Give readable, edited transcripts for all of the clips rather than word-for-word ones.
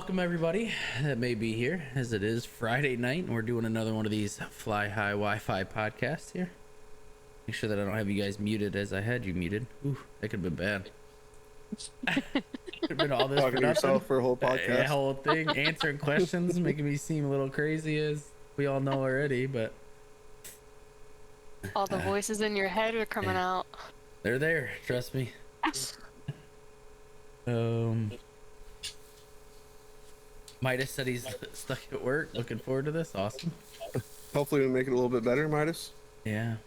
welcome everybody that may be here, as it is Friday night, and we're doing another one of these Fly High Wi-Fi podcasts here. Make sure that I don't have you guys muted as I had you muted. Ooh, that could have been bad. Could have been all this Talking for to nothing. yourself for a whole podcast. Yeah, whole thing, answering questions, making me seem a little crazy, as we all know already. But all the voices in your head are coming out. they're there. Trust me. Midas said he's stuck at work. Looking forward to this. Awesome. Hopefully we make it a little bit better, Midas. Yeah.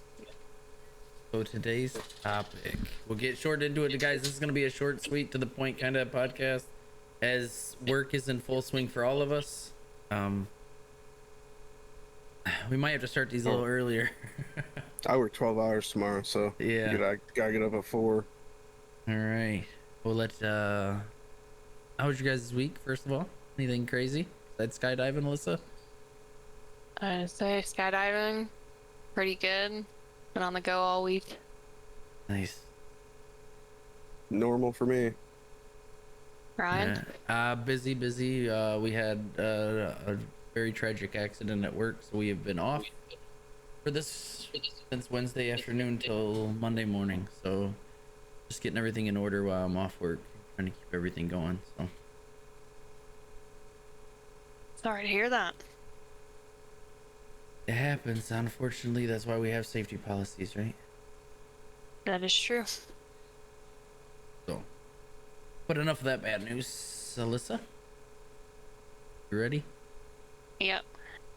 So today's topic, we'll get short into it, guys. This is going to be a short, sweet, to the point kind of podcast, as work is in full swing for all of us. We might have to start these a little earlier. I work 12 hours tomorrow, so Yeah. I gotta get up at 4. All right. Well, how was your guys' week, first of all? Anything crazy besides skydiving, Alyssa? I'd say skydiving, pretty good. Been on the go all week. Nice. Normal for me. Ryan? Yeah. Busy. We had a very tragic accident at work, so we have been off for this since Wednesday afternoon till Monday morning. So just getting everything in order while I'm off work, trying to keep everything going. So Sorry to hear that. it happens. Unfortunately, that's why we have safety policies, right? That is true. So, but enough of that bad news. Alyssa, you ready? Yep.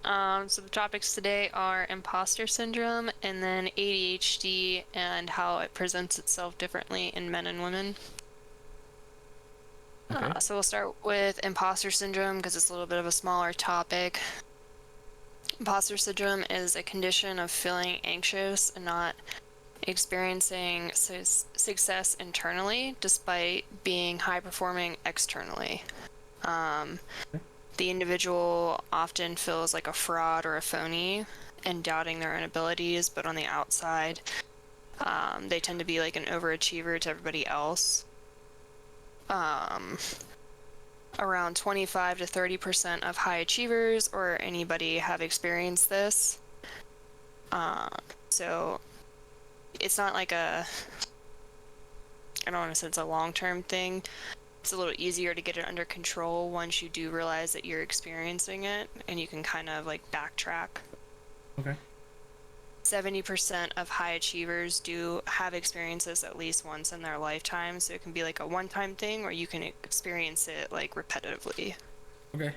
So the topics today are imposter syndrome and then ADHD and how it presents itself differently in men and women. Okay. So we'll start with imposter syndrome because it's a little bit of a smaller topic. Imposter syndrome is a condition of feeling anxious and not experiencing success internally despite being high performing externally. The individual often feels like a fraud or a phony and doubting their own abilities, but on the outside, they tend to be like an overachiever to everybody else. Around 25 to 30% of high achievers or anybody have experienced this. So it's not like I don't want to say it's a long-term thing. It's a little easier to get it under control once you do realize that you're experiencing it, and you can kind of like backtrack. Okay. 70% of high achievers do have experiences at least once in their lifetime, so it can be like a one-time thing or you can experience it like repetitively. Okay.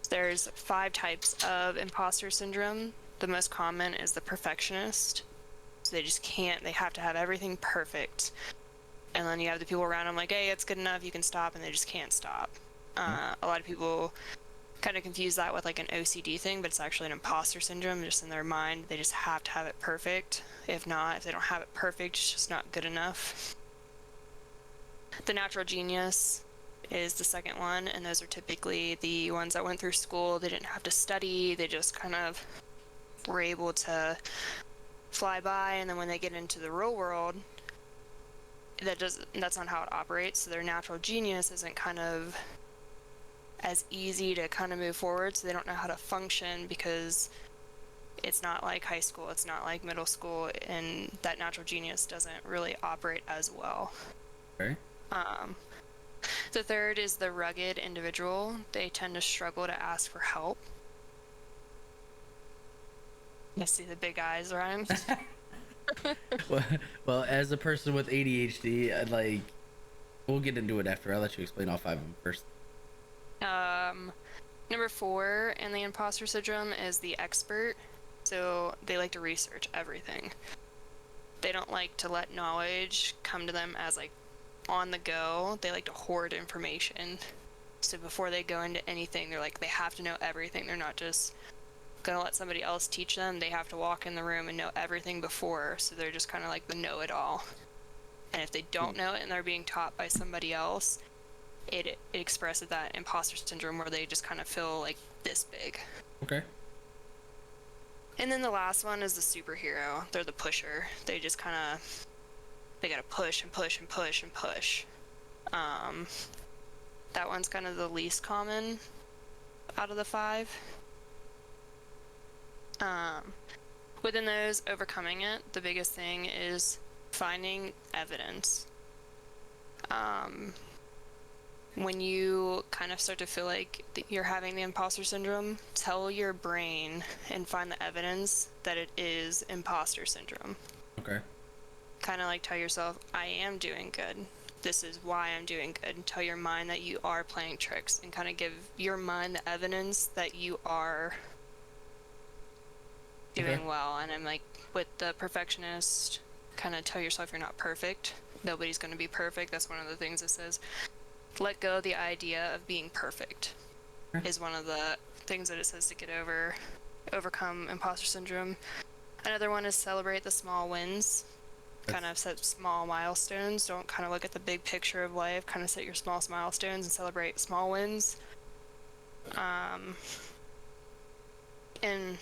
There's 5 types of imposter syndrome. The most common is the perfectionist. So they just can't, they have to have everything perfect. And then you have the people around them like, hey, it's good enough, you can stop, and they just can't stop. A lot of people kind of confuse that with like an OCD thing, but it's actually an imposter syndrome just in their mind. They just have to have it perfect. If they don't have it perfect, it's just not good enough. The natural genius is the second one, and those are typically the ones that went through school. They didn't have to study, they just kind of were able to fly by, and then when they get into the real world, that's not how it operates. So their natural genius isn't kind of as easy to kind of move forward, so they don't know how to function because it's not like high school, it's not like middle school, and that natural genius doesn't really operate as well. Okay. The third is the rugged individual. They tend to struggle to ask for help. You see the big eyes, Ryan? well, as a person with ADHD, we'll get into it after. I'll let you explain all 5 of them first. Number 4 in the imposter syndrome is the expert. So they like to research everything. They don't like to let knowledge come to them as like on the go. They like to hoard information. So before they go into anything, they have to know everything. They're not just gonna let somebody else teach them. They have to walk in the room and know everything before, so they're just kind of like the know-it-all. And if they don't know it and they're being taught by somebody else, it expresses that imposter syndrome where they just kind of feel like this big. Okay. And then the last one is the superhero. They're the pusher. They just kind of, they gotta push and push and push and push. That one's kind of the least common out of the 5. Within those, overcoming it, the biggest thing is finding evidence. When you kind of start to feel like you're having the imposter syndrome, tell your brain and find the evidence that it is imposter syndrome. Okay. Kind of like tell yourself, I am doing good. This is why I'm doing good. And tell your mind that you are playing tricks, and kind of give your mind the evidence that you are doing well. And I'm like, with the perfectionist, kind of tell yourself you're not perfect. Nobody's going to be perfect. That's one of the things it says. Let go of the idea of being perfect is one of the things that it says to get overcome imposter syndrome. Another one is celebrate the small wins. Kind of set small milestones. Don't kind of look at the big picture of life. Kind of set your small milestones and celebrate small wins. And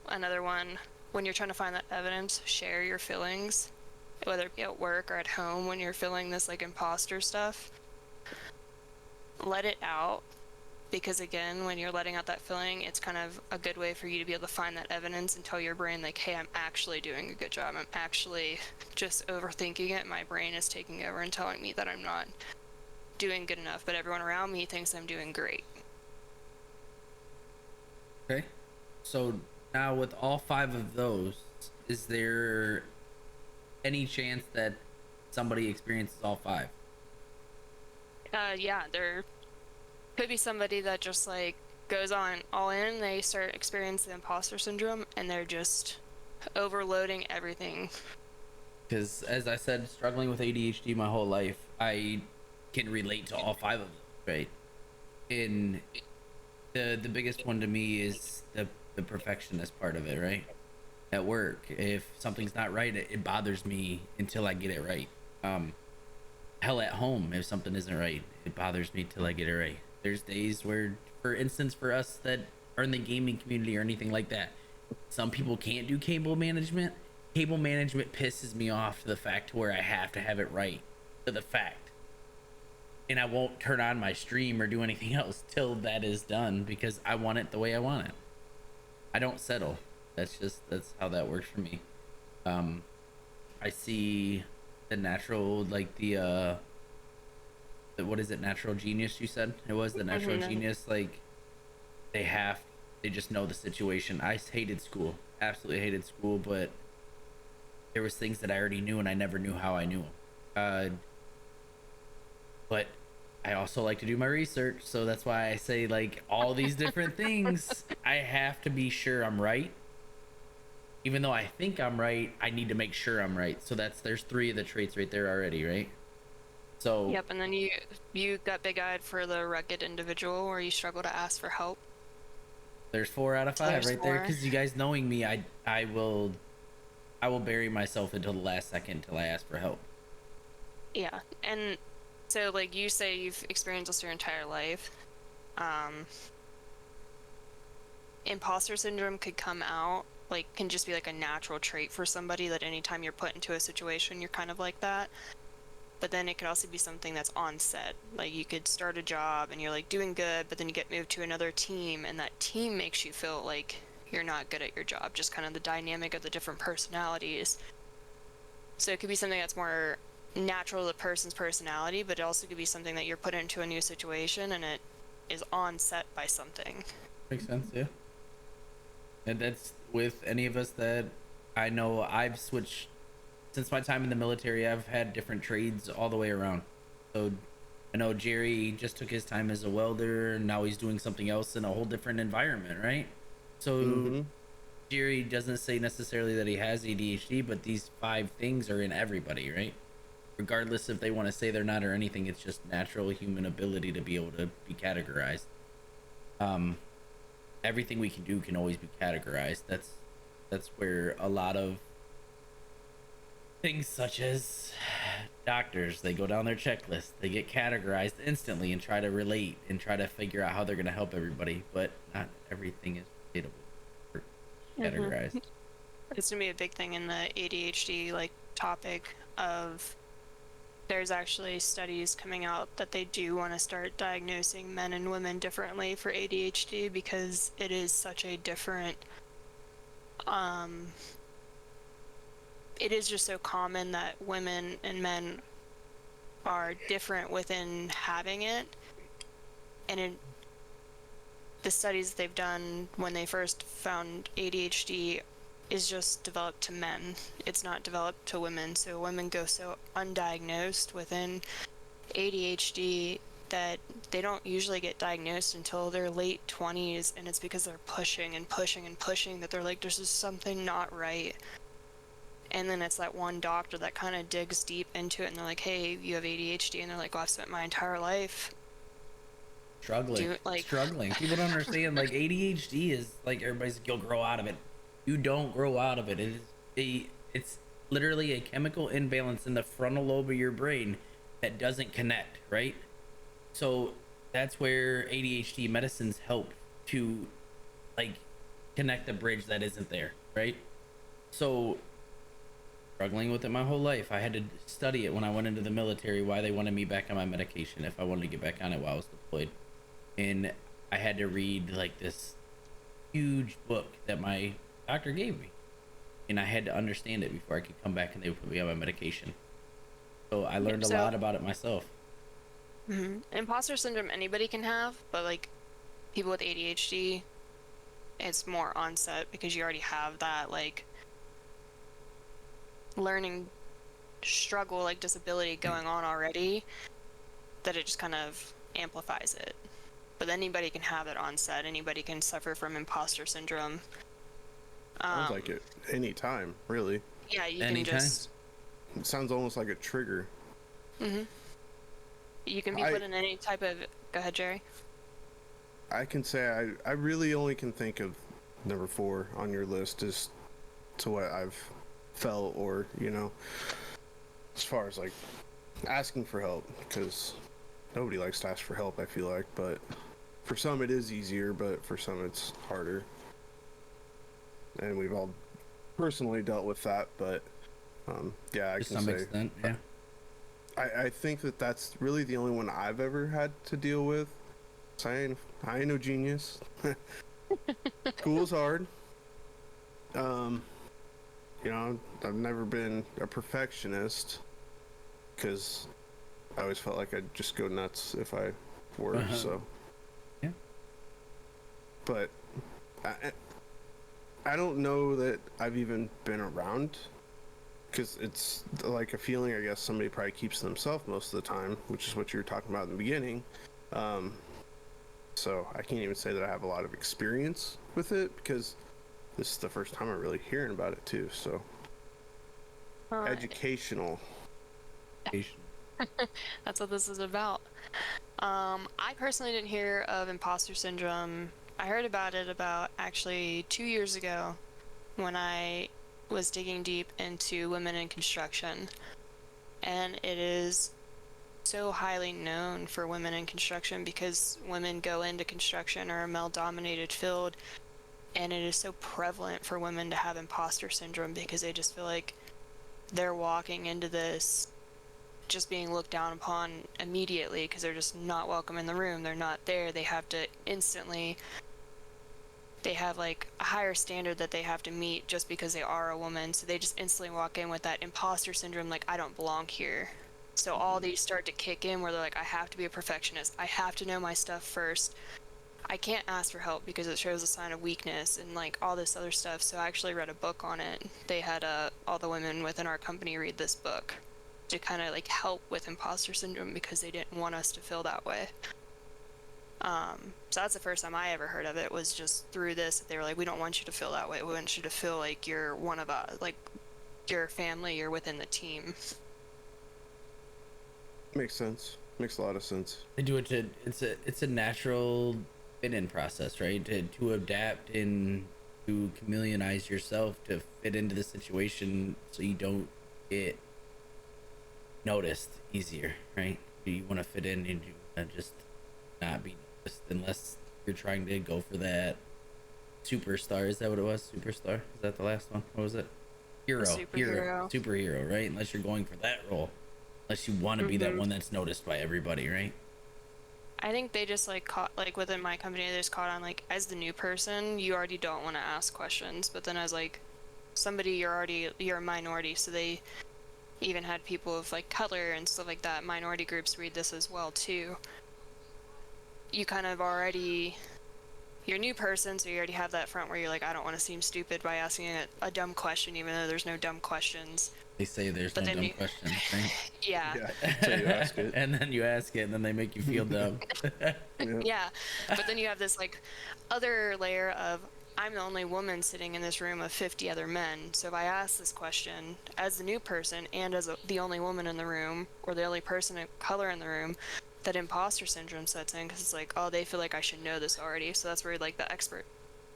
another one, when you're trying to find that evidence, share your feelings, whether it be at work or at home. When you're feeling this like imposter stuff, let it out, because again, when you're letting out that feeling, it's kind of a good way for you to be able to find that evidence and tell your brain like, hey, I'm actually doing a good job. I'm actually just overthinking it. My brain is taking over and telling me that I'm not doing good enough, but everyone around me thinks I'm doing great. Okay. So now with all 5 of those, is there any chance that somebody experiences all 5? Yeah, there could be somebody that just like goes on all in. They start experiencing the imposter syndrome and they're just overloading everything. Because as I said, struggling with ADHD my whole life, I can relate to all 5 of them, right? And the biggest one to me is the perfectionist part of it, right? At work, if something's not right, it bothers me until I get it right. Hell, at home, if something isn't right, it bothers me till I get it right. There's days where, for instance, for us that are in the gaming community or anything like that, some people can't do cable management. Cable management pisses me off to the fact where I have to have it right to the fact, and I won't turn on my stream or do anything else till that is done, because I want it the way I want it. I don't settle. That's how that works for me. I see the natural, like the what is it, natural genius, you said it was the natural genius, like they just know the situation. I hated school, absolutely hated school, but there was things that I already knew and I never knew how I knew them. But I also like to do my research, so that's why I say, like, all these different things, I have to be sure I'm right. Even though I think I'm right, I need to make sure I'm right. So there's 3 of the traits right there already, right? So Yep, and then you got big-eyed for the rugged individual, where you struggle to ask for help. there's 4 out of 5 There's right there. 4. Because you guys knowing me, I will bury myself until the last second until I ask for help. Yeah, and so like you say, you've experienced this your entire life. Imposter syndrome could come out, like, can just be like a natural trait for somebody, that anytime you're put into a situation, you're kind of like that. But then it could also be something that's on set. Like, you could start a job and you're like doing good, but then you get moved to another team, and that team makes you feel like you're not good at your job. Just kind of the dynamic of the different personalities. So it could be something that's more natural to the person's personality, but it also could be something that you're put into a new situation and it is on set by something. Makes sense, yeah. And that's with any of us that I know. I've switched since my time in the military. I've had different trades all the way around. So I know Jerry just took his time as a welder, and now he's doing something else in a whole different environment, right? So Jerry doesn't say necessarily that he has ADHD, but these 5 things are in everybody, right? Regardless if they want to say they're not or anything, it's just natural human ability to be able to be categorized. Everything we can do can always be categorized. That's where a lot of things, such as doctors, they go down their checklist, they get categorized instantly and try to relate and try to figure out how they're going to help everybody, but not everything is relatable or categorized. It's gonna be a big thing in the ADHD like topic of there's actually studies coming out that they do want to start diagnosing men and women differently for ADHD because it is such a different um it is just so common that women and men are different within having it. And in the studies they've done when they first found ADHD is just developed to men. It's not developed to women. So women go so undiagnosed within ADHD that they don't usually get diagnosed until their late 20s, and it's because they're pushing and pushing and pushing that they're like, there's just something not right. And then it's that one doctor that kind of digs deep into it and they're like, hey, you have ADHD, and they're like, well, I've spent my entire life Struggling. People don't understand. Like ADHD is like everybody's like, you'll grow out of it. You don't grow out of it. It's literally a chemical imbalance in the frontal lobe of your brain that doesn't connect, right? So that's where ADHD medicines help to like connect the bridge that isn't there, right? So struggling with it my whole life. I had to study it when I went into the military, why they wanted me back on my medication if I wanted to get back on it while I was deployed. And I had to read like this huge book that my doctor gave me, and I had to understand it before I could come back and they would put me on my medication. So I learned a lot about it myself. Imposter syndrome anybody can have, but like people with ADHD, it's more onset because you already have that like learning struggle, like disability going on already, that it just kind of amplifies it. But anybody can have it onset. Anybody can suffer from imposter syndrome. Sounds like it any time, really. Yeah, you Anytime. can just. It sounds almost like a trigger. You can be put in any type of. Go ahead, Jerry. I can say I really only can think of number 4 on your list as to what I've felt, or as far as like asking for help, because nobody likes to ask for help, I feel like, but for some it is easier, but for some it's harder, and we've all personally dealt with that. But yeah, I To can some say extent, yeah. I think that's really the only one I've ever had to deal with. I ain't no genius. School's hard. I've never been a perfectionist because I always felt like I'd just go nuts if I were. So yeah. But I don't know that I've even been around, because it's like a feeling I guess somebody probably keeps to themselves most of the time, which is what you were talking about in the beginning. So I can't even say that I have a lot of experience with it, because this is the first time I'm really hearing about it too. So educational. That's what this is about. I personally didn't hear of imposter syndrome. I heard about it about actually 2 years ago when I was digging deep into women in construction. And it is so highly known for women in construction because women go into construction or a male-dominated field, and it is so prevalent for women to have imposter syndrome because they just feel like they're walking into this just being looked down upon immediately because they're just not welcome in the room. They're not there. They have to instantly, they have like a higher standard that they have to meet just because they are a woman. So they just instantly walk in with that imposter syndrome, like, I don't belong here. So all these start to kick in where they're like, I have to be a perfectionist. I have to know my stuff first. I can't ask for help because it shows a sign of weakness and like all this other stuff. So I actually read a book on it. They had all the women within our company read this book to kind of like help with imposter syndrome because they didn't want us to feel that way. So that's the first time I ever heard of it, was just through this. They were like, we don't want you to feel that way. We want you to feel like you're one of us, like you're family, you're within the team. Makes sense. Makes a lot of sense. They do it to it's a natural fit-in process, right? To adapt and to chameleonize yourself to fit into the situation so you don't get noticed easier, right? You want to fit in and you want to just not be noticed unless you're trying to go for that superstar. Is that what it was? Superstar? Is that the last one? What was it? Hero. Superhero. Superhero, right? Unless you're going for that role. unless you want to be that one that's noticed by everybody, right? I think they just like caught like within my company they just caught on like as the new person you already don't want to ask questions, but then as like somebody you're a minority, so they even had people of like color and stuff like that, minority groups read this as well too. You kind of already you're a new person, so you already have that front where you're like, I don't want to seem stupid by asking a dumb question, even though there's no dumb questions. They say there's But no then dumb questions, right? yeah. Yeah. So you ask it. And then you ask it, and then they make you feel dumb. Yeah. But then you have this like other layer of I'm the only woman sitting in this room of 50 other men. So if I ask this question as the new person and as the only woman in the room or the only person of color in the room, that imposter syndrome sets in because it's like, oh, they feel like I should know this already. So that's where like the expert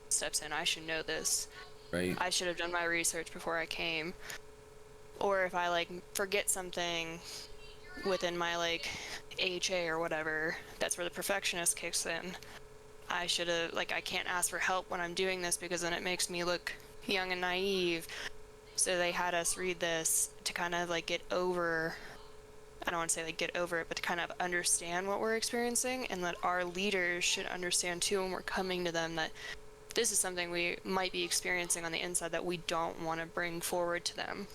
steps in. I should know this. Right. I should have done my research before I came. Or if I like forget something within my like AHA or whatever, that's where the perfectionist kicks in. I should have like I can't ask for help when I'm doing this because then it makes me look young and naive. So they had us read this to kind of like get over, I don't want to say like get over it, but to kind of understand what we're experiencing, and that our leaders should understand too when we're coming to them that this is something we might be experiencing on the inside that we don't want to bring forward to them.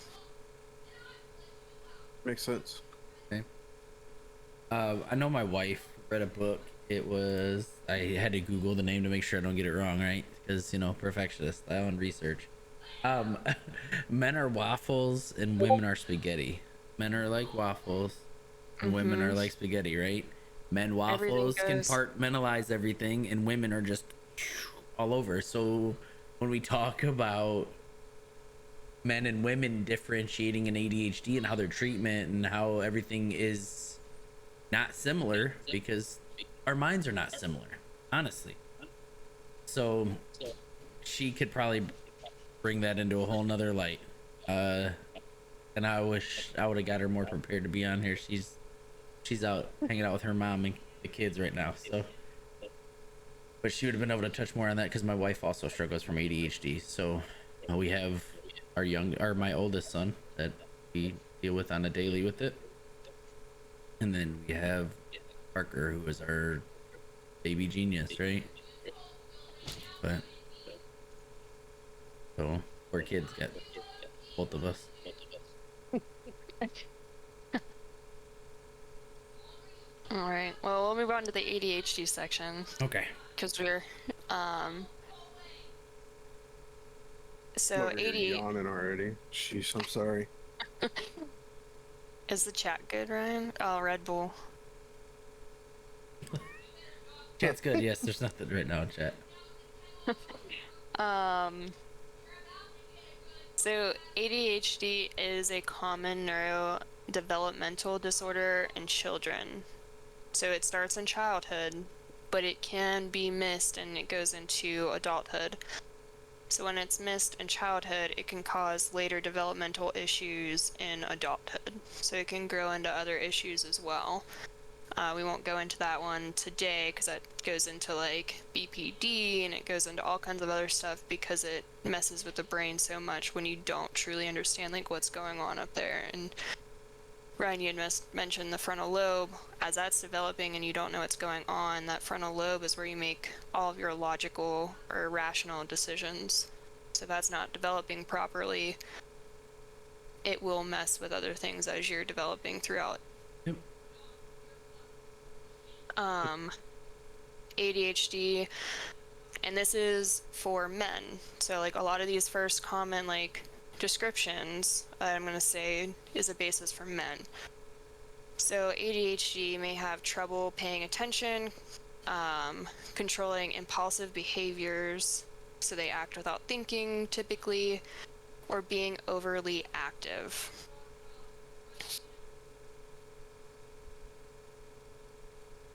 Makes sense. Okay. I know my wife read a book. It was, I had to Google the name to make sure I don't get it wrong, right? Because, you know, perfectionist, I own research. Men are waffles and women are spaghetti. Men are like waffles and women are like spaghetti, right? Men waffles compartmentalize everything, and women are just all over. So when we talk about men and women differentiating in ADHD and how their treatment and how everything is not similar, because our minds are not similar, honestly. So she could probably bring that into a whole nother light. And I wish I would have got her more prepared to be on here. She's out hanging out with her mom and the kids right now, so but she would have been able to touch more on that because my wife also struggles from ADHD. So we have my oldest son that we deal with on a daily with it, and then we have Parker, who is our baby genius, right? But so poor kids got both of us. All right. Well, we'll move on to the ADHD section. Okay. Because we're, so Over here ADHD. yawning already. Jeez, I'm sorry. Is the chat good, Ryan? Oh, Red Bull. Chat's good. Yes, there's nothing right now in chat. So ADHD is a common neurodevelopmental disorder in children. So it starts in childhood, but it can be missed and it goes into adulthood. So when it's missed in childhood, it can cause later developmental issues in adulthood. So it can grow into other issues as well. We won't go into that one today because that goes into like BPD and it goes into all kinds of other stuff because it messes with the brain so much when you don't truly understand like what's going on up there. And Ryan, you had mentioned the frontal lobe. As that's developing and you don't know what's going on, that frontal lobe is where you make all of your logical or rational decisions. So if that's not developing properly, it will mess with other things as you're developing throughout. Yep. ADHD, and this is for men. So like a lot of these first common like descriptions I'm going to say is a basis for men. So ADHD may have trouble paying attention, controlling impulsive behaviors, so they act without thinking typically, or being overly active.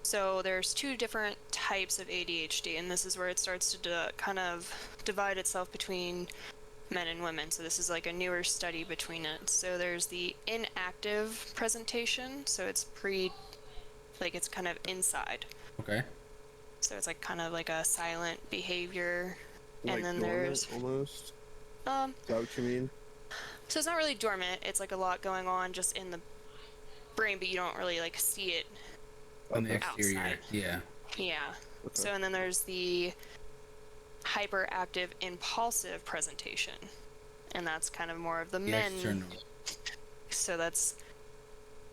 So there's two different types of ADHD, and this is where it starts to kind of divide itself between men and women. So this is like a newer study between it. So there's the inactive presentation. So it's it's kind of inside. Okay. So it's like kind of like a silent behavior. Like and then dormant, there's almost. Is that what you mean? So it's not really dormant. It's like a lot going on just in the brain, but you don't really like see it On the exterior, outside. yeah. Yeah. Okay. So, and then there's the hyperactive impulsive presentation, and that's kind of more of the The men. external.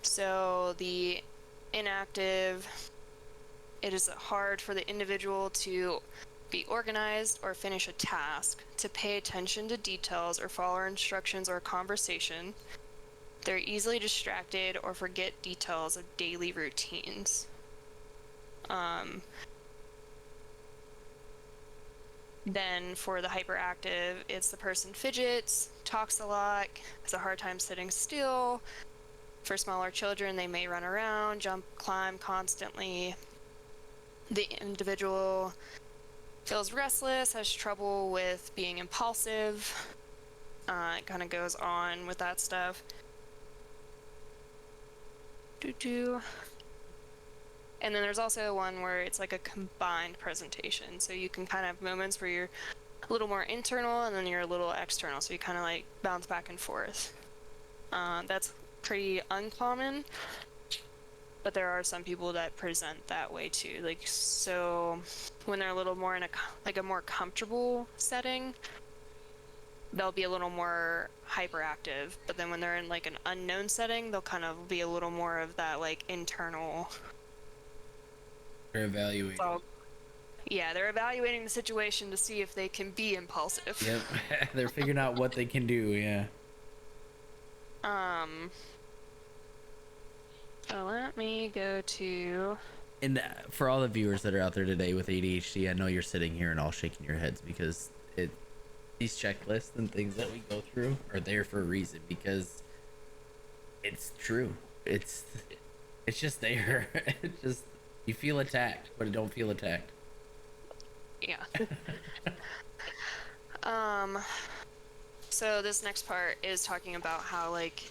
So the inactive, it is hard for the individual to be organized or finish a task, to pay attention to details or follow instructions or a conversation. They're easily distracted or forget details of daily routines. Then for the hyperactive, it's the person fidgets, talks a lot, has a hard time sitting still. For smaller children, they may run around, jump, climb constantly. The individual feels restless, has trouble with being impulsive. It kind of goes on with that stuff. And then there's also one where it's like a combined presentation. So you can kind of have moments where you're a little more internal and then you're a little external. So you kind of like bounce back and forth. That's pretty uncommon, but there are some people that present that way too. Like, so when they're a little more in a more comfortable setting, they'll be a little more hyperactive. But then when they're in like an unknown setting, they'll kind of be a little more of that like internal. They're evaluating. So, yeah, they're evaluating the situation to see if they can be impulsive. Yep. They're figuring out what they can do, yeah. So let me go to. And for all the viewers that are out there today with ADHD, I know you're sitting here and all shaking your heads because these checklists and things that we go through are there for a reason, because it's true. It's just there. It's just, you feel attacked, but don't feel attacked. Yeah. So this next part is talking about how, like,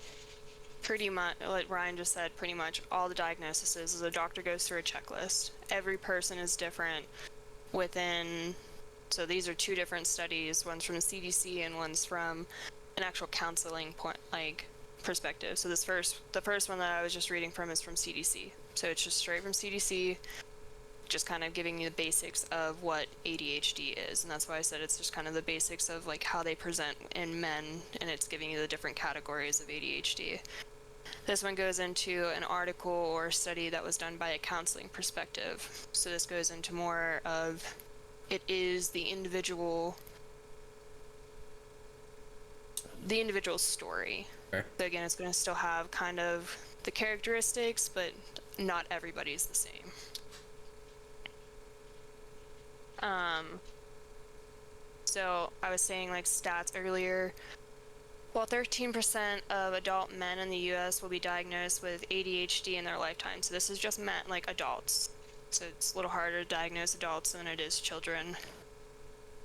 pretty much, like Ryan just said, pretty much all the diagnoses is a doctor goes through a checklist. Every person is different within, so these are two different studies, one's from the CDC and one's from an actual counseling point, like, perspective. So the first one that I was just reading from is from CDC. So it's just straight from CDC, just kind of giving you the basics of what ADHD is, and that's why I said it's just kind of the basics of like how they present in men, and it's giving you the different categories of ADHD. This one goes into an article or study that was done by a counseling perspective. So this goes into more of, it is the individual story. Okay. So again, it's going to still have kind of the characteristics, but not everybody's the same. So I was saying like stats earlier. Well, 13% of adult men in the US will be diagnosed with ADHD in their lifetime. So this is just men, like adults. So it's a little harder to diagnose adults than it is children.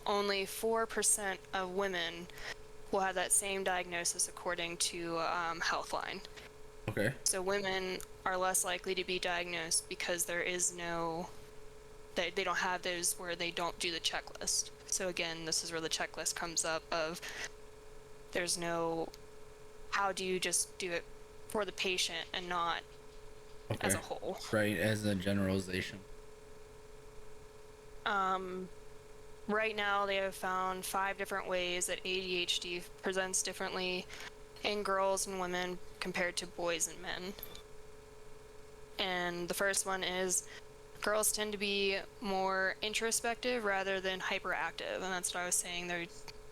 Only 4% of women will have that same diagnosis according to Healthline. Okay. So women are less likely to be diagnosed because there is no, they don't have those where they don't do the checklist. So again, this is where the checklist comes up of, there's no, how do you just do it for the patient and not as a whole? Right, as a generalization. Right now they have found 5 different ways that ADHD presents differently in girls and women compared to boys and men. And the first one is, girls tend to be more introspective rather than hyperactive, and that's what I was saying. They're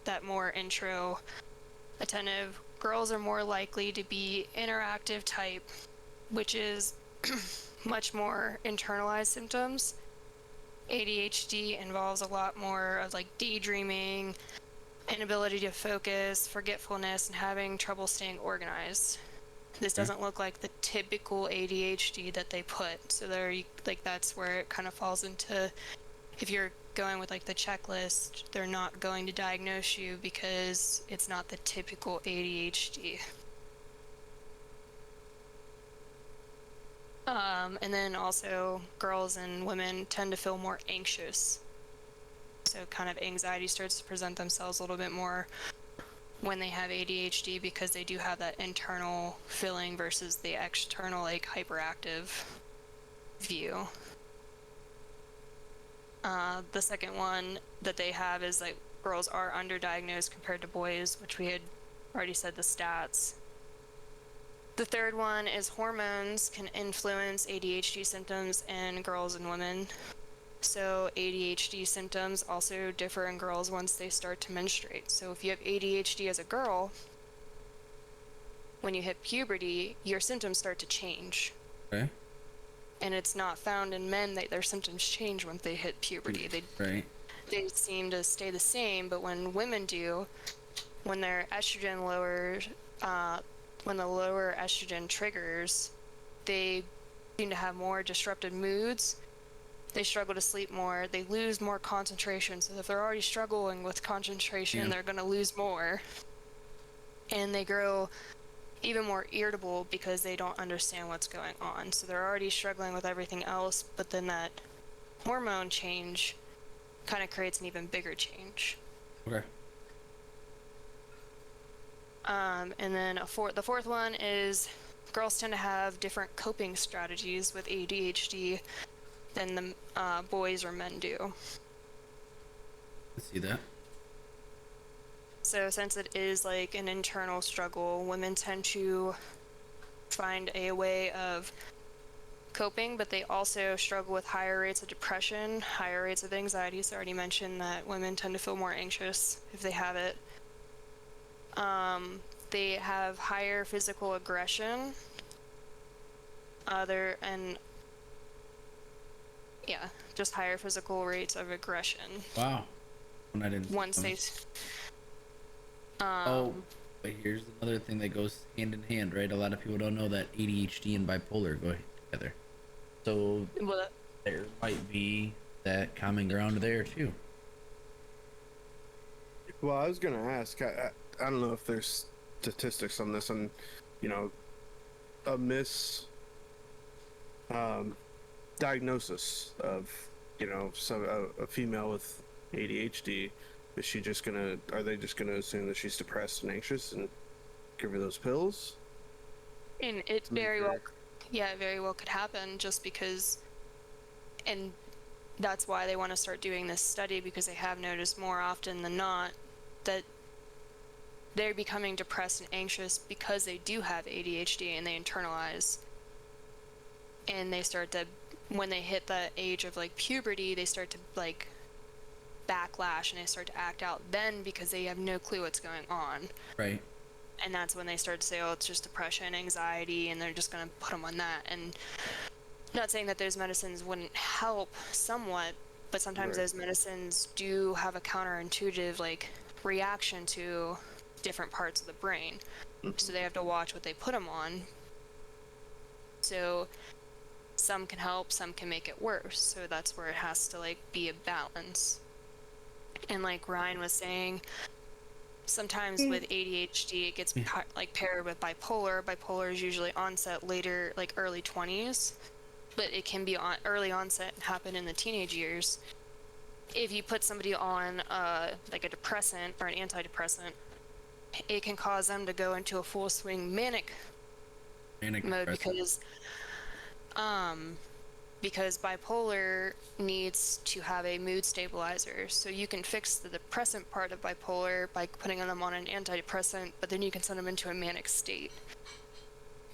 that more intro attentive. Girls are more likely to be interactive type, which is much more internalized symptoms. ADHD involves a lot more of like daydreaming, inability to focus, forgetfulness, and having trouble staying organized. This doesn't look like the typical ADHD that they put. So there, like, that's where it kind of falls into, if you're going with like the checklist, they're not going to diagnose you because it's not the typical ADHD. And then also girls and women tend to feel more anxious. So kind of anxiety starts to present themselves a little bit more when they have ADHD because they do have that internal feeling versus the external, like, hyperactive view. The second one that they have is like girls are underdiagnosed compared to boys, which we had already said the stats. The third one is hormones can influence ADHD symptoms in girls and women. So ADHD symptoms also differ in girls once they start to menstruate. So if you have ADHD as a girl, when you hit puberty, your symptoms start to change. Okay. And it's not found in men that their symptoms change when they hit puberty. They seem to stay the same, but when women do, when their estrogen lowers, when the lower estrogen triggers, they seem to have more disrupted moods. They struggle to sleep more. They lose more concentration. So if they're already struggling with concentration, they're going to lose more. And they grow even more irritable because they don't understand what's going on. So they're already struggling with everything else, but then that hormone change kind of creates an even bigger change. Okay. And then the fourth one is girls tend to have different coping strategies with ADHD than the boys or men do. I see that. So since it is like an internal struggle, women tend to find a way of coping, but they also struggle with higher rates of depression, higher rates of anxiety. So I already mentioned that women tend to feel more anxious if they have it. They have higher physical aggression. Just higher physical rates of aggression. Wow. And I didn't. Once they. But here's another thing that goes hand in hand, right? A lot of people don't know that ADHD and bipolar go together. So there might be that common ground there too. Well, I was gonna ask. I don't know if there's statistics on this, and a diagnosis of a female with ADHD. Is she just gonna? Are they just gonna assume that she's depressed and anxious and give her those pills? And it very well could happen just because, and that's why they want to start doing this study, because they have noticed more often than not that they're becoming depressed and anxious because they do have ADHD and they internalize, and they start to, when they hit the age of like puberty, they start to like backlash and they start to act out then because they have no clue what's going on. Right. And that's when they start to say, oh, it's just depression, anxiety, and they're just going to put them on that. And not saying that those medicines wouldn't help somewhat, but sometimes those medicines do have a counterintuitive like reaction to different parts of the brain. So they have to watch what they put them on. So some can help, some can make it worse. So that's where it has to like be a balance. And like Ryan was saying, sometimes with ADHD it gets like paired with bipolar. Bipolar is usually onset later, like early 20s, but it can be on early onset and happen in the teenage years. If you put somebody on like a depressant or an antidepressant, it can cause them to go into a full swing manic mode because bipolar needs to have a mood stabilizer. So you can fix the depressant part of bipolar by putting them on an antidepressant, but then you can send them into a manic state.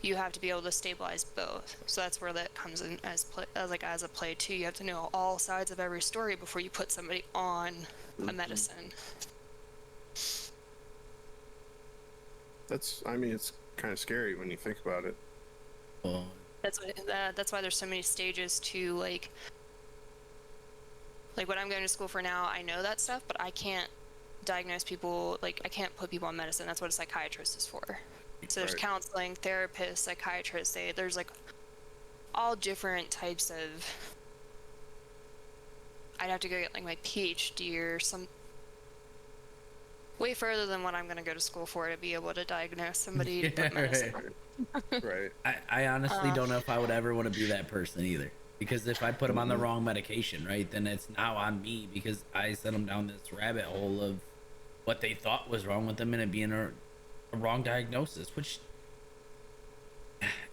You have to be able to stabilize both. So that's where that comes in as a play too. You have to know all sides of every story before you put somebody on a medicine. It's kind of scary when you think about it. Well, That's why there's so many stages to like what I'm going to school for now. I know that stuff, but I can't diagnose people. Like I can't put people on medicine. That's what a psychiatrist is for. So there's counseling, therapists, psychiatrists. There's like all different types of. I'd have to go get like my PhD or some way further than what I'm going to go to school for to be able to diagnose somebody to put medicine on. Right. I honestly don't know if I would ever want to be that person either, because if I put them on the wrong medication, right, then it's now on me because I sent them down this rabbit hole of what they thought was wrong with them and it being a wrong diagnosis, which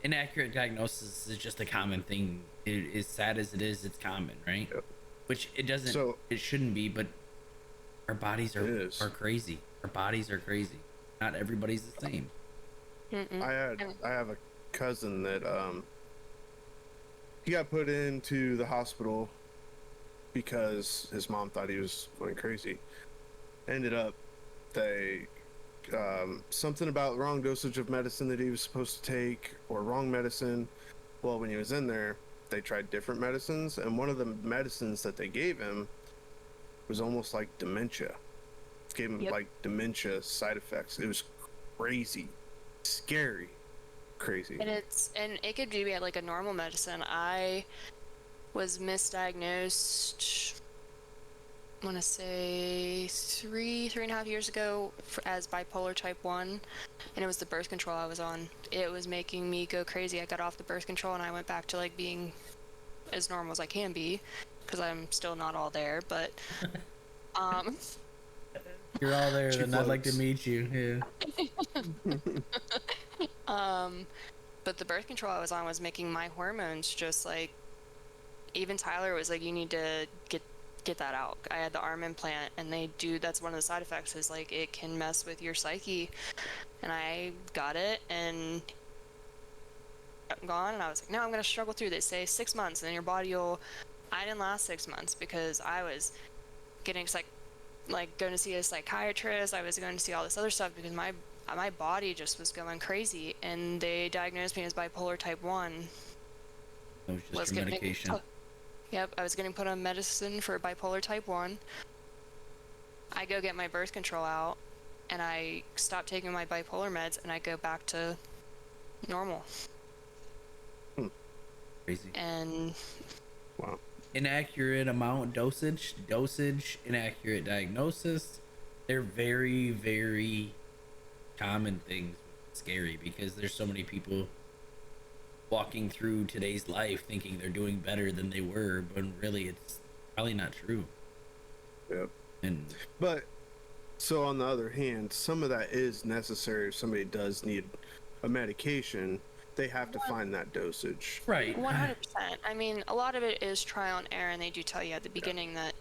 inaccurate diagnosis is just a common thing. As sad as it is, it's common, right? Yep. Which it doesn't, So- it shouldn't be, but our bodies It is. are crazy. Our bodies are crazy. Not everybody's the same. Mm-mm. I have a cousin that he got put into the hospital because his mom thought he was going crazy. Ended up they something about wrong dosage of medicine that he was supposed to take, or wrong medicine. Well, when he was in there, they tried different medicines, and one of the medicines that they gave him was almost like dementia. Gave him Yep. like dementia side effects. It was crazy, scary, crazy. And it could be like a normal medicine. I was misdiagnosed, I want to say three and a half years ago as bipolar type 1, and it was the birth control I was on. It was making me go crazy. I got off the birth control and I went back to like being as normal as I can be, because I'm still not all there, but You're all there, She and I'd like to floats. meet you. Yeah. but the birth control I was on was making my hormones just like, even Tyler was like, you need to get that out. I had the arm implant, and that's one of the side effects, is like it can mess with your psyche. And I got it and I'm gone, and I was like, no, I'm gonna struggle through this. Say 6 months, and then your body will. I didn't last 6 months because I was getting like going to see a psychiatrist. I was going to see all this other stuff because my body just was going crazy, and they diagnosed me as bipolar type 1. That was just Was your getting- medication. Yep, I was getting put on medicine for bipolar type 1. I go get my birth control out, and I stop taking my bipolar meds, and I go back to normal. Crazy. And Wow. Inaccurate amount dosage, inaccurate diagnosis. They're very, very common things. Scary because there's so many people walking through today's life thinking they're doing better than they were, but really it's probably not true. Yep. And But so on the other hand, some of that is necessary if somebody does need a medication. They have to find that dosage. right. 100%. I mean, a lot of it is trial and error, and they do tell you at the beginning that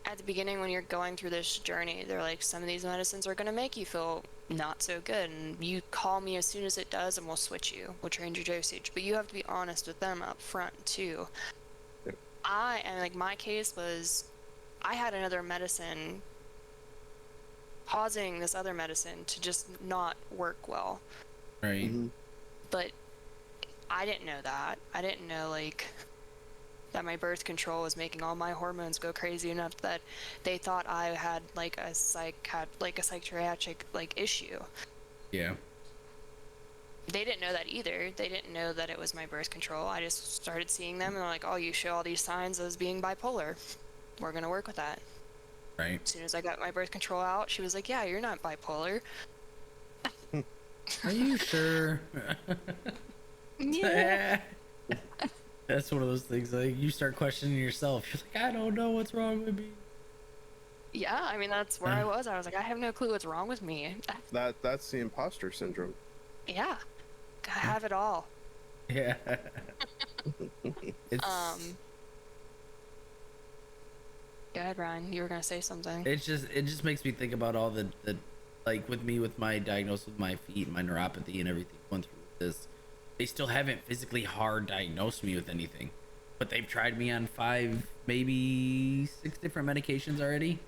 at the beginning when you're going through this journey, they're like, some of these medicines are going to make you feel not so good, and you call me as soon as it does and we'll switch you. We'll change your dosage. But you have to be honest with them up front too. Yep. My case was, I had another medicine causing this other medicine to just not work well. Right. Mhm. But I didn't know that. I didn't know like that my birth control was making all my hormones go crazy enough that they thought I had like a psychiatric like issue. Yeah. They didn't know that either. They didn't know that it was my birth control. I just started seeing them and they're like, "Oh, you show all these signs as being bipolar. We're gonna work with that." Right. As soon as I got my birth control out, she was like, "Yeah, you're not bipolar." Are you sure? Yeah. That's one of those things like you start questioning yourself. You're like, I don't know what's wrong with me. Yeah, I mean that's where I was. I was like, I have no clue what's wrong with me. That's the imposter syndrome. Yeah, I have it all. Yeah. It's Go ahead, Ryan. You were gonna say something. it just makes me think about all the like with me with my diagnosis with my feet, my neuropathy and everything going through this. They still haven't physically hard diagnosed me with anything, but they've tried me on 5, maybe 6 different medications already,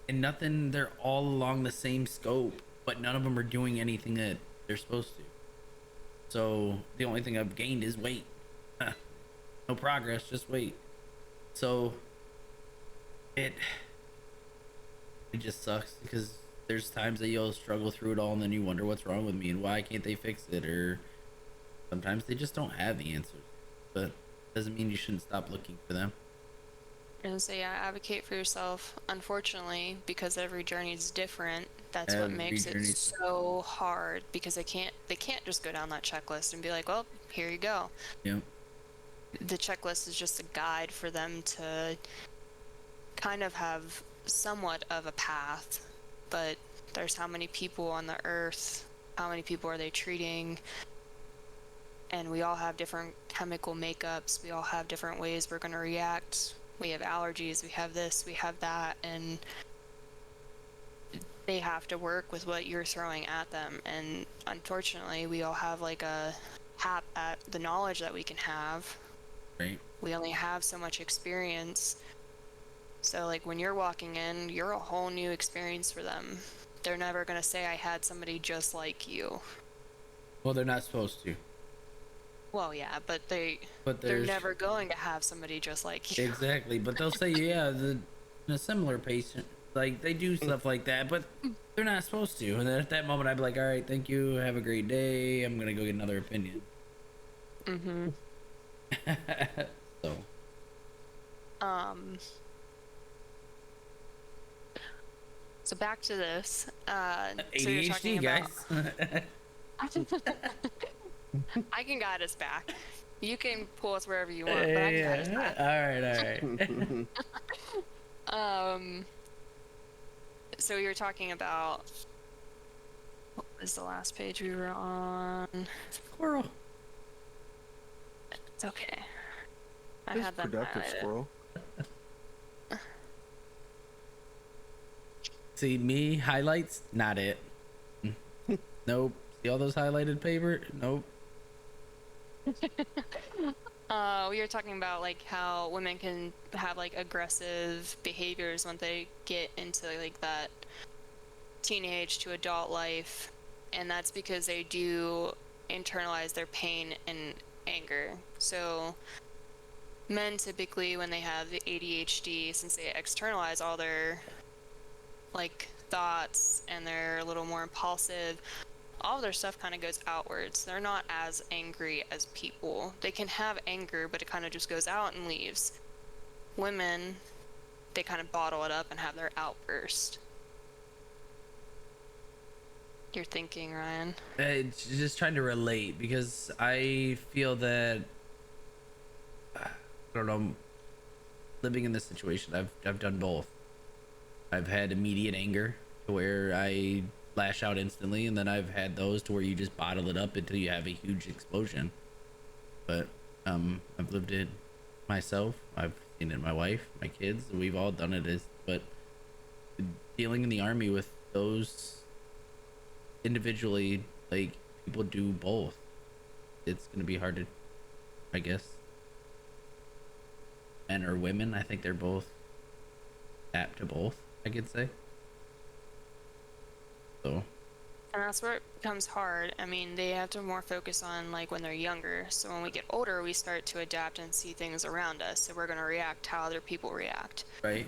and nothing. They're all along the same scope, but none of them are doing anything that they're supposed to. So the only thing I've gained is weight. No progress, just weight. So it just sucks because there's times that you'll struggle through it all and then you wonder what's wrong with me and why can't they fix it, or sometimes they just don't have the answers, but doesn't mean you shouldn't stop looking for them. And so yeah, advocate for yourself. Unfortunately, because every journey is different, that's what Every makes it journey's so hard, because they can't just go down that checklist and be like, well, here you go. Yeah. The checklist is just a guide for them to kind of have somewhat of a path, but there's how many people on the earth, how many people are they treating, and we all have different chemical makeups, we all have different ways we're going to react. We have allergies, we have this, we have that, and they have to work with what you're throwing at them. And unfortunately, we all have like a cap at the knowledge that we can have. Right. We only have so much experience. So like when you're walking in, you're a whole new experience for them. They're never going to say, I had somebody just like you. Well, they're not supposed to. Well, yeah, but they're there's never going to have somebody just like you. exactly, but they'll say, yeah, a similar patient, like they do stuff like that, but they're not supposed to. And then at that moment, I'd be like, all right, thank you, have a great day. I'm gonna go get another opinion. Mm-hmm. So. So back to this. So you're ADHD, talking guys. about... I can guide us back. You can pull us wherever you want, but I can guide us back. All right. So you were talking about... What was the last page we were on? Squirrel. It's okay. I It's had that productive highlighted. squirrel. See, me, highlights, not it. Nope. See all those highlighted paper? Nope. We were talking about like how women can have like aggressive behaviors when they get into like that teenage to adult life, and that's because they do internalize their pain and anger. So men typically, when they have the ADHD, since they externalize all their like thoughts and they're a little more impulsive, all of their stuff kind of goes outwards. They're not as angry as people. They can have anger, but it kind of just goes out and leaves. Women, they kind of bottle it up and have their outburst. You're thinking, Ryan? It's just trying to relate, because I feel that, I don't know, living in this situation, I've done both. I've had immediate anger to where I lash out instantly, and then I've had those to where you just bottle it up until you have a huge explosion. But I've lived it myself. I've seen it in my wife, my kids. We've all done it. But dealing in the army with those individually, like, people do both. It's gonna be hard to, I guess, men or women. I think they're both apt to both, I could say. So. And that's where it becomes hard. I mean, they have to more focus on like when they're younger. So when we get older, we start to adapt and see things around us. So we're going to react how other people react. Right.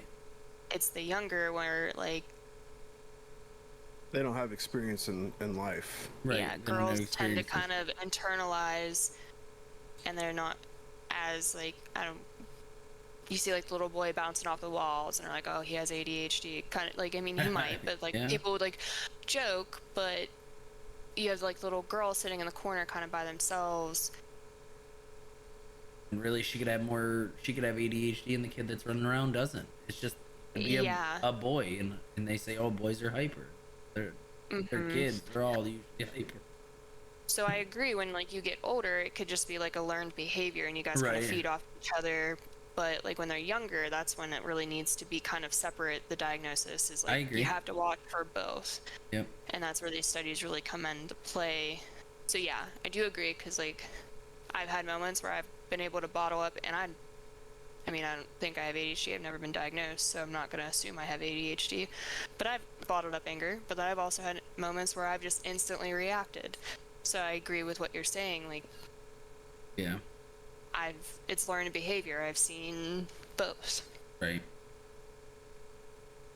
It's the younger where like... They don't have experience in life. Right. Yeah, They don't have girls tend to experiences. kind of internalize, and they're not as like, I don't... You see like the little boy bouncing off the walls and they're like, oh, he has ADHD. Kind of like, I mean, he might, but like Yeah. people would like joke, but you have like little girls sitting in the corner kind of by themselves. And really, she could have ADHD, and the kid that's running around doesn't. It's just to be Yeah. a boy, and they say, oh, boys are hyper. They're kids. They're all usually hyper. So I agree, when like you get older, it could just be like a learned behavior and you guys kind Right. of feed off each other. But like when they're younger, that's when it really needs to be kind of separate. The diagnosis is I like agree. you have to watch for both. Yep. And that's where these studies really come into play. So yeah, I do agree, because like I've had moments where I've been able to bottle up, and I mean, I don't think I have ADHD. I've never been diagnosed, so I'm not going to assume I have ADHD. But I've bottled up anger, but then I've also had moments where I've just instantly reacted. So I agree with what you're saying. Like, Yeah. it's learned behavior. I've seen both. Right.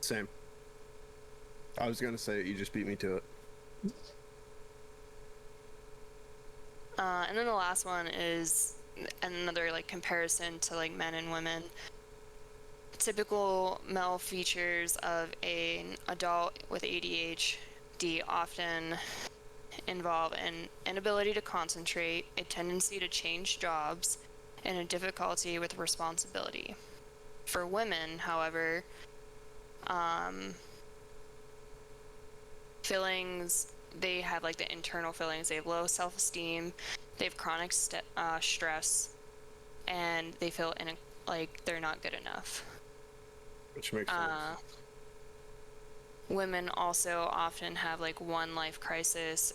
Same. I was gonna say it, you just beat me to it. And then the last one is another like comparison to like men and women. Typical male features of an adult with ADHD often involve an inability to concentrate, a tendency to change jobs, and a difficulty with responsibility. For women, however, Um, feelings, they have like the internal feelings. They have low self-esteem, they have chronic stress, and they feel like they're not good enough. Which makes sense. Women also often have like one life crisis,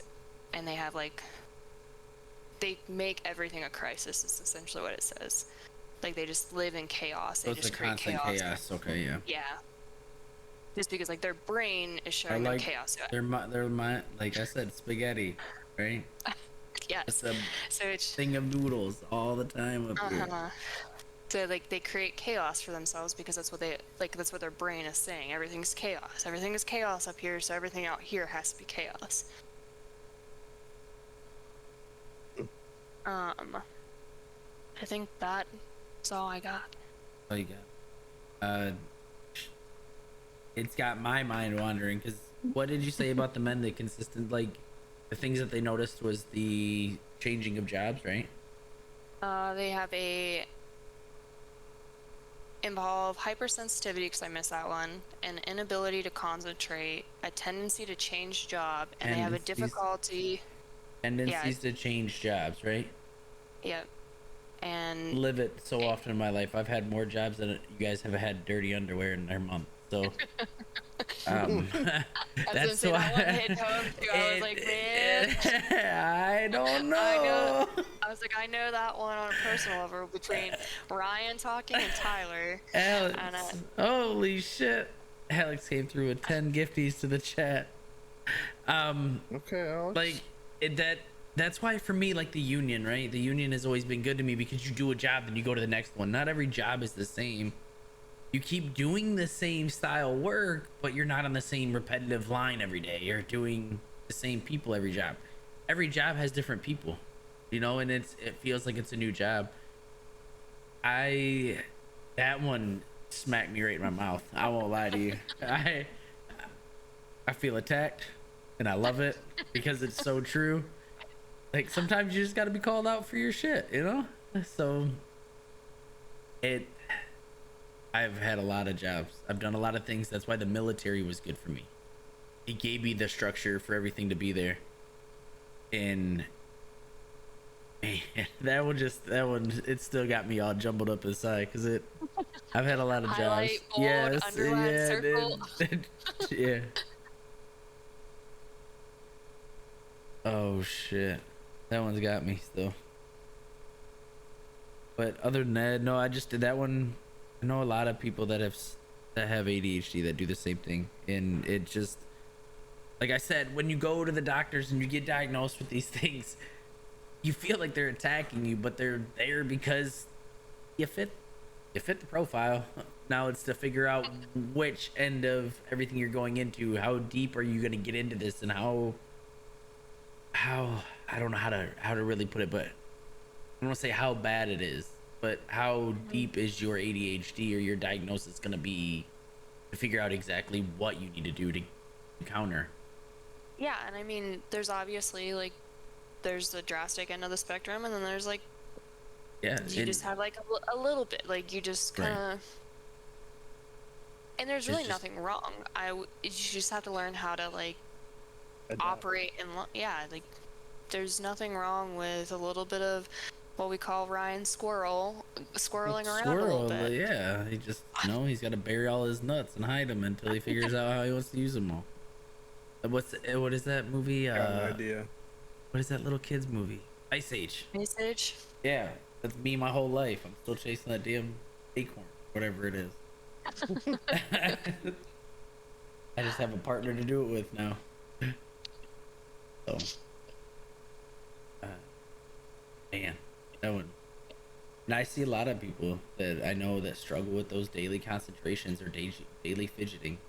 and they have like, they make everything a crisis, is essentially what it says. Like they just live in chaos. So They it's a just create constant chaos. Okay, yeah. Yeah. Just because like their brain is I showing them like chaos. they're like I said, spaghetti, right? Yes. It's a So it's thing of noodles all the time up here. so like they create chaos for themselves because that's what they like. That's what their brain is saying. Everything's chaos. Everything is chaos up here. So everything out here has to be chaos. I think that's all I got. Oh, you got. It's got my mind wandering because what did you say about the men that consistent like the things that they noticed was the changing of jobs, right? They have involve hypersensitivity, because I missed that one, an inability to concentrate, a tendency to change job, and they have a difficulty. Tendencies to change jobs, right? Yep. And live it so often in my life. I've had more jobs than you guys have had dirty underwear in their month. So that's why that one hit home too. I was like, man, I don't know. I was like, I know that one on a personal level between Ryan talking and Tyler. Alex, holy shit. Alex came through with 10 gifties to the chat. Okay, Alex. Like that's why for me, like the union, right? The union has always been good to me because you do a job, then you go to the next one. Not every job is the same. You keep doing the same style work, but you're not on the same repetitive line every day. You're doing the same people every job. Every job has different people, you know, and it feels like it's a new job. That one smacked me right in my mouth. I won't lie to you. I feel attacked, and I love it because it's so true. Like sometimes you just got to be called out for your shit, you know? So I've had a lot of jobs. I've done a lot of things. That's why the military was good for me. It gave me the structure for everything to be there. And man, that one, it still got me all jumbled up inside because I've had a lot of jobs. Highlight, bold, underline, circle. Yeah. Oh shit. That one's got me still. But other than that, no, I just did that one. I know a lot of people that have ADHD that do the same thing, and it just, like I said, when you go to the doctors and you get diagnosed with these things, you feel like they're attacking you, but they're there because you fit the profile. Now it's to figure out which end of everything you're going into. How deep are you going to get into this, and how I don't know how to really put it, but I don't want to say how bad it is, but how deep is your ADHD or your diagnosis going to be to figure out exactly what you need to do to counter. Yeah, and I mean, there's obviously like, there's the drastic end of the spectrum, and then there's like, yeah, you just have like a little bit, like you just kind of, right. And there's really nothing wrong. You just have to learn how to like operate and like there's nothing wrong with a little bit of what we call Ryan squirreling around a little bit. Yeah, he just he's got to bury all his nuts and hide them until he figures out how he wants to use them all. What is that movie? I have no idea. What is that little kids movie? Ice Age. Ice Age. Yeah, that's me my whole life. I'm still chasing that damn acorn, whatever it is. I just have a partner to do it with now. So, man, that one. And I see a lot of people that I know that struggle with those daily concentrations or daily fidgeting.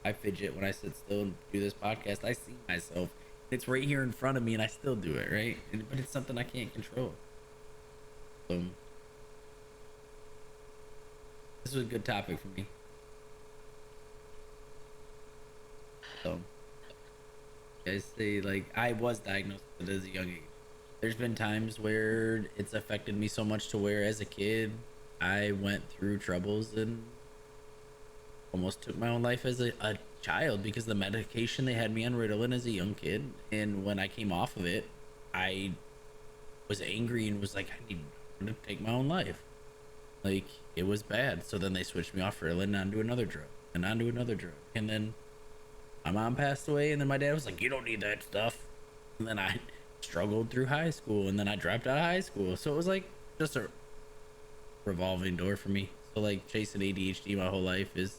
I fidget when I sit still and do this podcast. I see myself. It's right here in front of me, and I still do it, right? But it's something I can't control. So, this was a good topic for me. So, I say, like, I was diagnosed with it as a young age. There's been times where it's affected me so much to where, as a kid, I went through troubles and almost took my own life as a child because the medication they had me on Ritalin as a young kid. And when I came off of it, I was angry and was like, I need to take my own life. Like, it was bad. So then they switched me off Ritalin onto another drug and onto another drug. And then my mom passed away, and then my dad was like, you don't need that stuff. And then I struggled through high school, and then I dropped out of high school. So it was like just a revolving door for me. So like chasing ADHD my whole life is,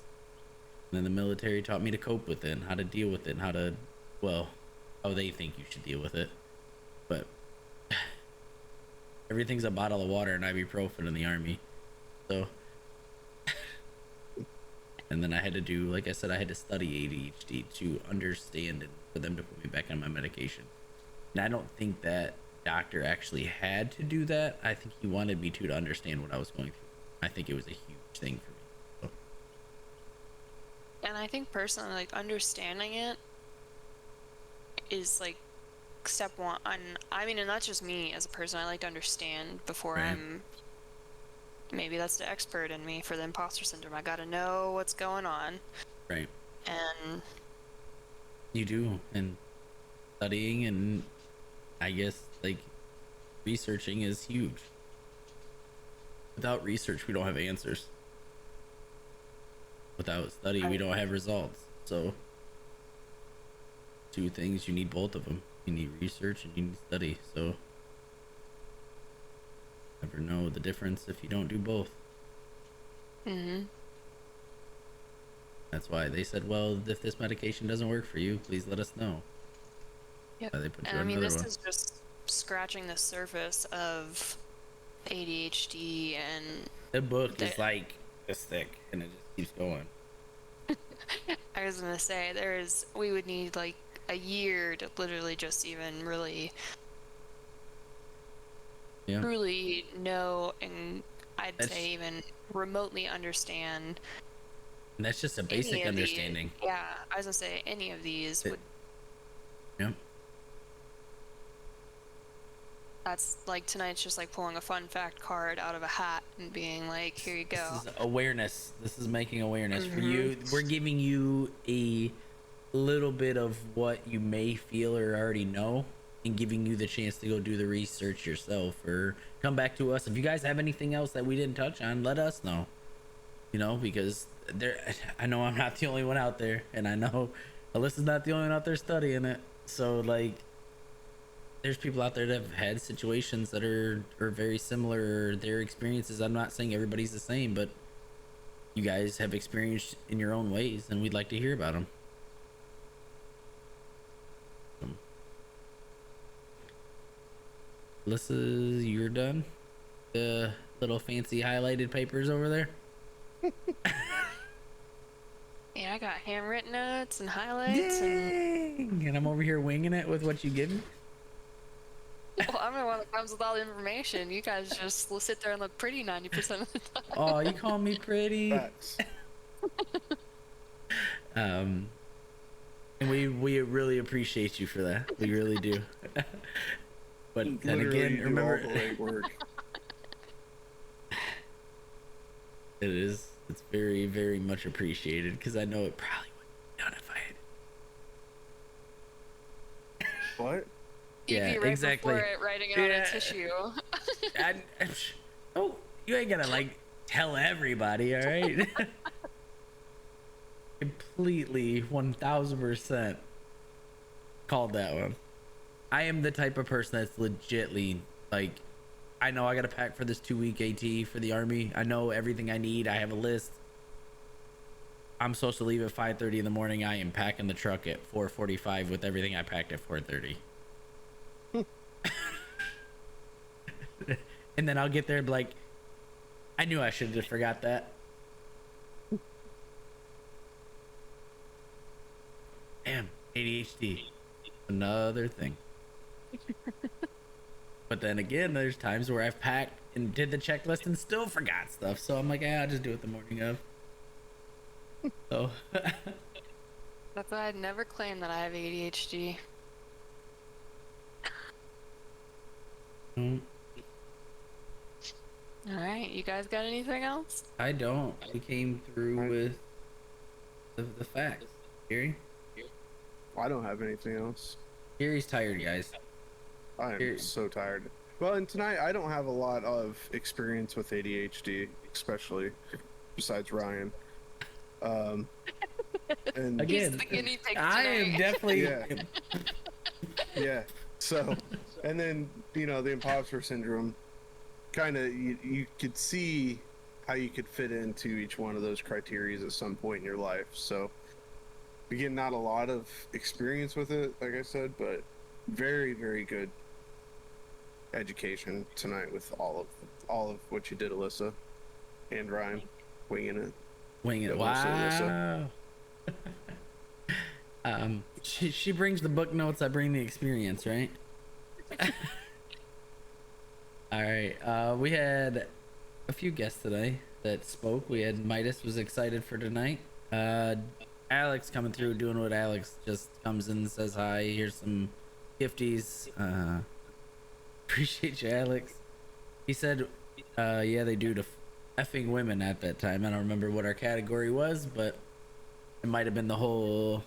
and then the military taught me to cope with it and how to deal with it and how to, well, how they think you should deal with it. But everything's a bottle of water and ibuprofen in the army. So, and then I had to do, like I said, I had to study ADHD to understand it for them to put me back on my medication. And I don't think that doctor actually had to do that. I think he wanted me to understand what I was going through. I think it was a huge thing for me. So. And I think personally, like, understanding it is like step one. I mean, and that's just me as a person. I like to understand before Right. maybe that's the expert in me for the imposter syndrome. I gotta know what's going on. Right. And You do. And studying and I guess like researching is huge. Without research, we don't have answers. Without study, we don't have results. So, two things, you need both of them. You need research and you need study. So, never know the difference if you don't do both. That's why they said, well, if this medication doesn't work for you, please let us know. Yep. They put you And I on mean, another this one. is just scratching the surface of ADHD, and The book is like this thick and it just keeps going. I was gonna say we would need like a year to literally just even really Yeah. truly know, and I'd That's- say even remotely understand And that's just a any basic of understanding. yeah, I was gonna say any of these would. Yeah. That's like tonight's just like pulling a fun fact card out of a hat and being like, here you go. This is awareness. This is making awareness for you. We're giving you a little bit of what you may feel or already know and giving you the chance to go do the research yourself or come back to us. If you guys have anything else that we didn't touch on, let us know. You know, because I know I'm not the only one out there, and I know Alyssa's not the only one out there studying it. So like, there's people out there that have had situations that are very similar, or their experiences. I'm not saying everybody's the same, but you guys have experienced in your own ways, and we'd like to hear about them. Alyssa, you're done? The little fancy highlighted papers over there? Yeah, I got handwritten notes and highlights. And And I'm over here winging it with what you give me. well, I'm the one that comes with all the information. You guys just will sit there and look pretty 90% of the time. Oh, you call me pretty. Facts. And we really appreciate you for that. We really do. But then Literally again, do remember, all the legwork. it's very, very much appreciated because I know it probably wouldn't be done if I had. What? You'd Yeah, be right exactly. before it, writing it on Yeah. a tissue. Oh, you ain't gotta like tell everybody, all right? Completely 1000% called that one. I am the type of person that's legitly like, I know I gotta pack for this 2-week AT for the army. I know everything I need. I have a list. I'm supposed to leave at 5:30 in the morning. I am packing the truck at 4:45 with everything I packed at 4:30. And then I'll get there and be like, I knew I should have just forgot that. Damn, ADHD. Another thing. But then again, there's times where I've packed and did the checklist and still forgot stuff. So I'm like, I'll just do it the morning of. So That's why I'd never claim that I have ADHD. Alright, you guys got anything else? I don't. We came through with the facts. Jerry? I don't have anything else. Jerry's tired, guys. I am Here- so tired. Well, and tonight I don't have a lot of experience with ADHD, especially besides Ryan. And Again, He's the guinea pig I am tonight. definitely. Yeah. yeah. So, and then the imposter syndrome. Kind of, you could see how you could fit into each one of those criteria at some point in your life. So, again, not a lot of experience with it, like I said, but very, very good education tonight with all of what you did, Alyssa and Ryan, winging it. Wing it. Yeah, mostly Wow. She brings the book notes. I bring the experience, right? All right. We had a few guests today that spoke. We had Midas was excited for tonight. Alex coming through, doing what Alex just comes in and says hi. Here's some gifties. Appreciate you, Alex. He said, yeah, they do to effing women at that time. I don't remember what our category was, but it might have been the whole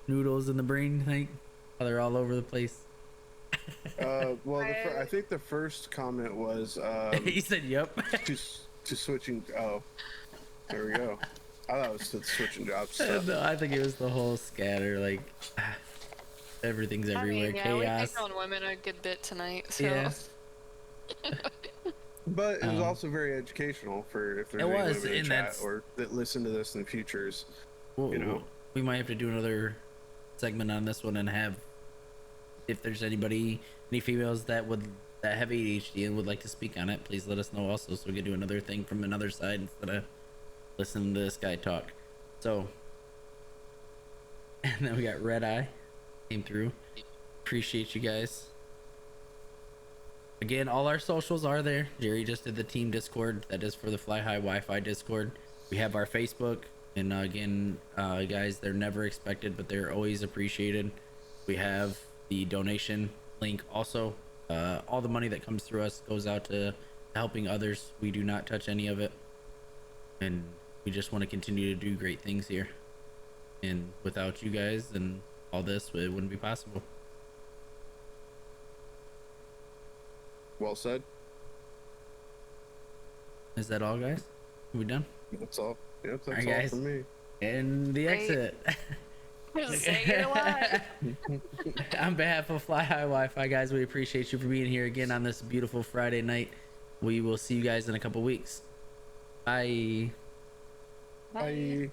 noodles in the brain thing. How they're all over the place. Well, I think the first comment was He said, "Yep." to switching. Oh, there we go. I thought it was to switching jobs stuff. No, I think it was the whole scatter. Like everything's everywhere. Yeah, Chaos. we picked on women a good bit tonight. So. Yeah. But it was also very educational for if there's It any was, women in and chat that's- or that listen to this in the futures. Well, we might have to do another segment on this one and have, if there's any females that have ADHD and would like to speak on it, please let us know also, so we can do another thing from another side instead of listening to this guy talk. So, and then we got Red Eye came through. Appreciate you guys. Again, all our socials are there. Jerry just did the team Discord. That is for the Fly High Wi-Fi Discord. We have our Facebook. And again, guys, they're never expected, but they're always appreciated. We have the donation link also. All the money that comes through us goes out to helping others. We do not touch any of it. And we just want to continue to do great things here. And without you guys and all this, it wouldn't be possible. Well said. Is that all, guys? Are we done? That's all. Yep, that's Alright, all guys. from me. And the Great. exit. Just say goodbye. On behalf of Fly High Wi-Fi, guys, we appreciate you for being here again on this beautiful Friday night. We will see you guys in a couple weeks. Bye. Bye.